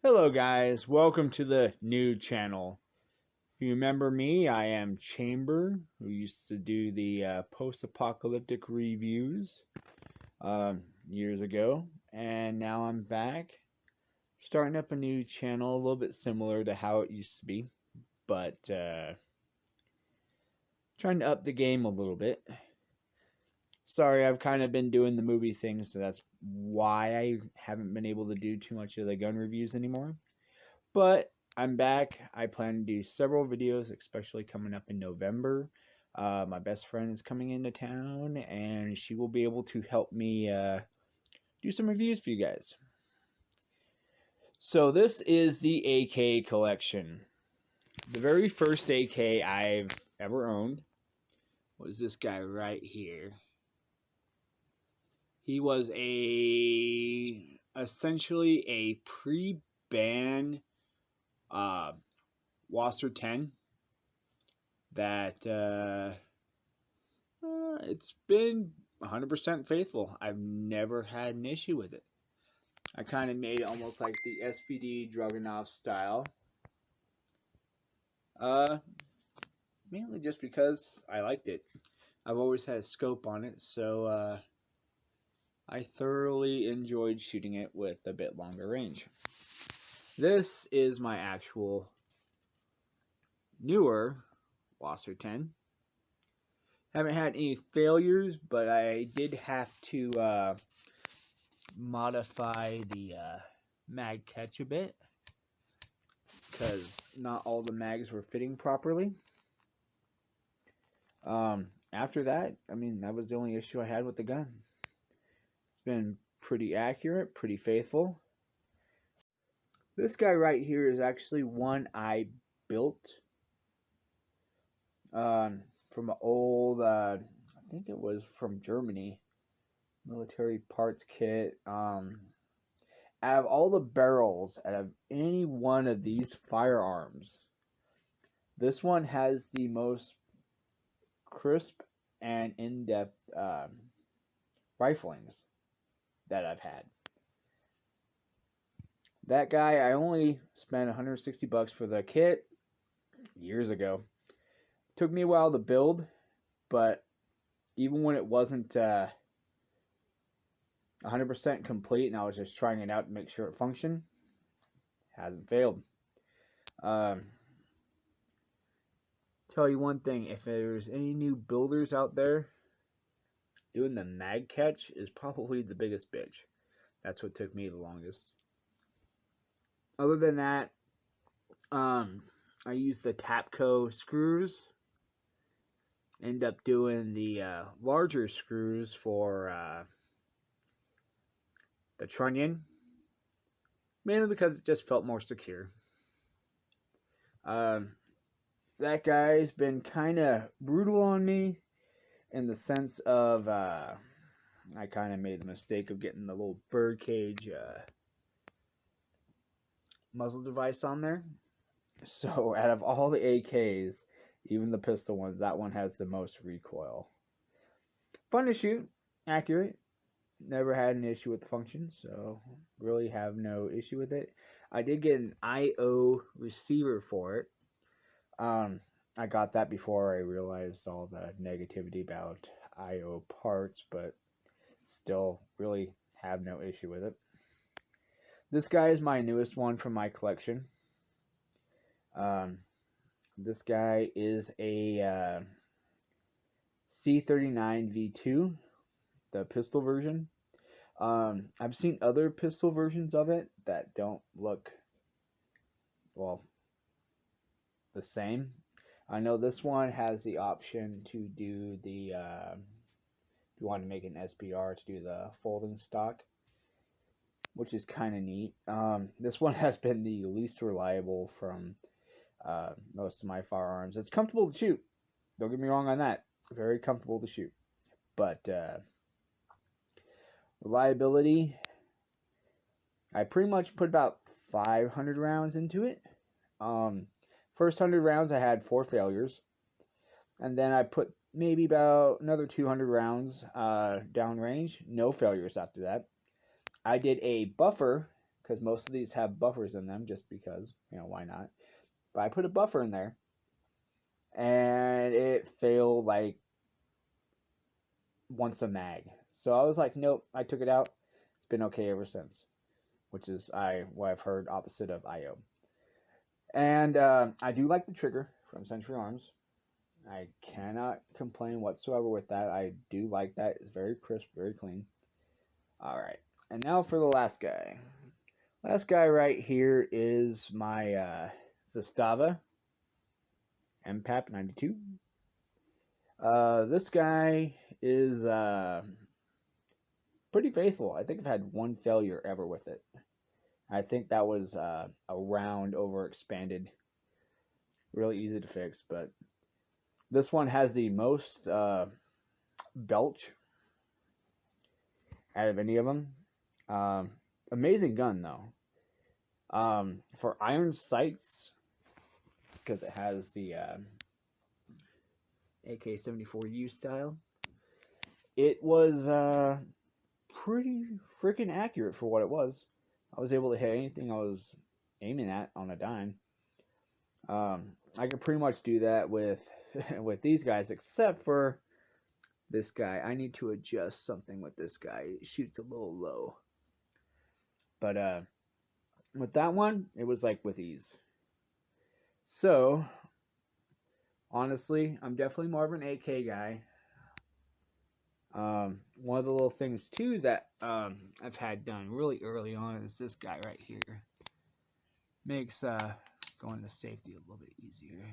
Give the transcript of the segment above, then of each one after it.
Hello guys, welcome to the new channel. If you remember me, I am Chamber, who used to do the Post Apocalyptic reviews years ago, and now I'm back, starting up a new channel, a little bit similar to how it used to be, but trying to up the game a little bit. Sorry, I've kind of been doing the movie thing, so that's why I haven't been able to do too much of the gun reviews anymore. But I'm back. I plan to do several videos, especially coming up in November. My best friend is coming into town, and she will be able to help me do some reviews for you guys. So this is the AK collection. The very first AK I've ever owned was this guy right here. He was essentially a pre-ban Wasser 10 that it's been 100% faithful. I've never had an issue with it. I kind of made it almost like the SVD Dragunov style. Mainly just because I liked it. I've always had a scope on it, so I thoroughly enjoyed shooting it with a bit longer range. This is my actual newer Wasser 10. Haven't had any failures, but I did have to modify the mag catch a bit because not all the mags were fitting properly. After that, that was the only issue I had with the gun. It's been pretty accurate, pretty faithful. This guy right here is actually one I built from an old, I think it was from Germany, military parts kit. Out of all the barrels, out of any one of these firearms, this one has the most crisp and in-depth riflings that I've had. That guy, I only spent 160 bucks for the kit years ago. Took me a while to build, but even when it wasn't 100% complete and I was just trying it out to make sure it functioned, hasn't failed. Tell you one thing, if there's any new builders out there, doing the mag catch is probably the biggest bitch. That's what took me the longest. Other than that, I used the Tapco screws. End up doing the larger screws for the trunnion, mainly because it just felt more secure. That guy's been kind of brutal on me in the sense of I kind of made the mistake of getting the little birdcage muzzle device on there. So out of all the AKs, even the pistol ones, that one has the most recoil. Fun to shoot, accurate. Never had an issue with the function, so really have no issue with it. I did get an IO receiver for it. I got that before I realized all the negativity about IO parts, but still really have no issue with it. This guy is my newest one from my collection. This guy is a C39 V2, the pistol version. I've seen other pistol versions of it that don't look, well, the same. I know this one has the option to do the, if you want to make an SBR, to do the folding stock, which is kind of neat. This one has been the least reliable from most of my firearms. It's comfortable to shoot. Don't get me wrong on that. Very comfortable to shoot. But reliability, I pretty much put about 500 rounds into it. First 100 rounds I had 4 failures. And then I put maybe about another 200 rounds downrange. No failures after that. I did a buffer because most of these have buffers in them, just because, why not? But I put a buffer in there, and it failed like once a mag. So I was like, nope, I took it out. It's been okay ever since, which is what I've heard opposite of IO. And I do like the trigger from Century Arms. I cannot complain whatsoever with that. I do like that. It's very crisp, very clean. All right. And now for the last guy. Last guy right here is my Zastava MPAP 92. This guy is pretty faithful. I think I've had one failure ever with it. I think that was a round overexpanded. Really easy to fix, but this one has the most belch out of any of them. Amazing gun, though. For iron sights, because it has the AK-74U style, it was pretty freaking accurate for what it was. I was able to hit anything I was aiming at on a dime. I could pretty much do that with these guys, except for this guy. I need to adjust something with this guy. It shoots a little low. But with that one, it was like with ease. So, honestly, I'm definitely more of an AK guy. One of the little things too that I've had done really early on is this guy right here. Makes going to safety a little bit easier.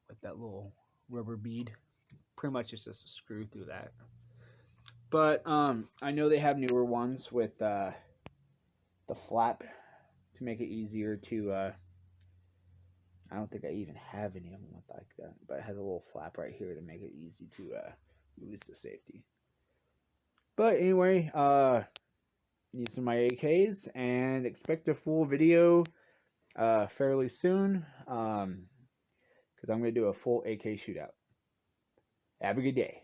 With that little rubber bead, pretty much it's just a screw through that. But I know they have newer ones with the flap to make it easier to. I don't think I even have any of them like that, but it has a little flap right here to make it easy to release the safety. But anyway, these are my AKs, and expect a full video fairly soon, because I'm going to do a full AK shootout. Have a good day.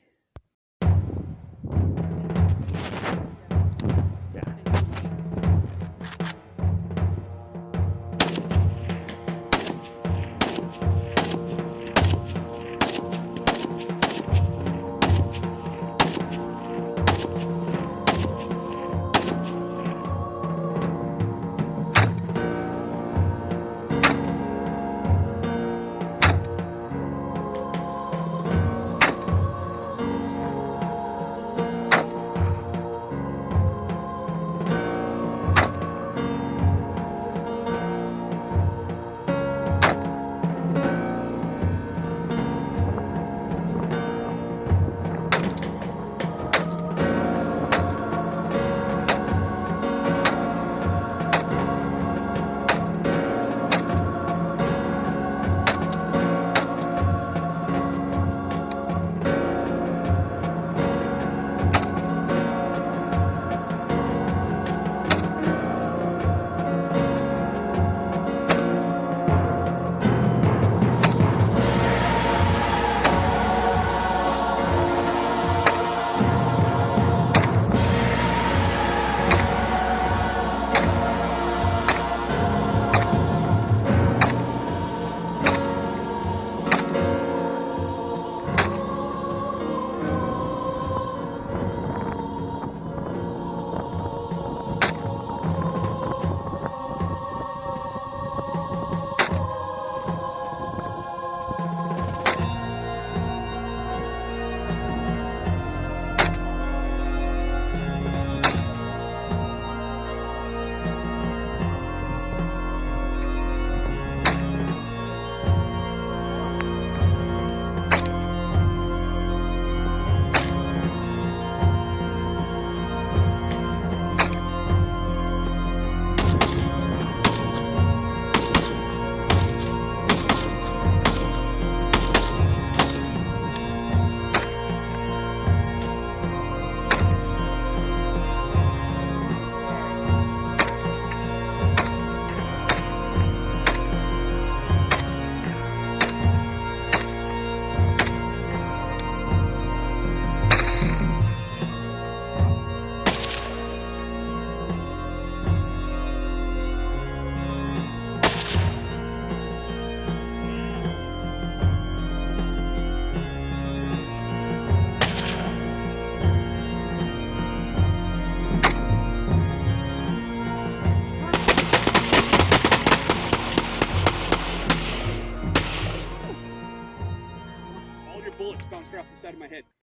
side of my head.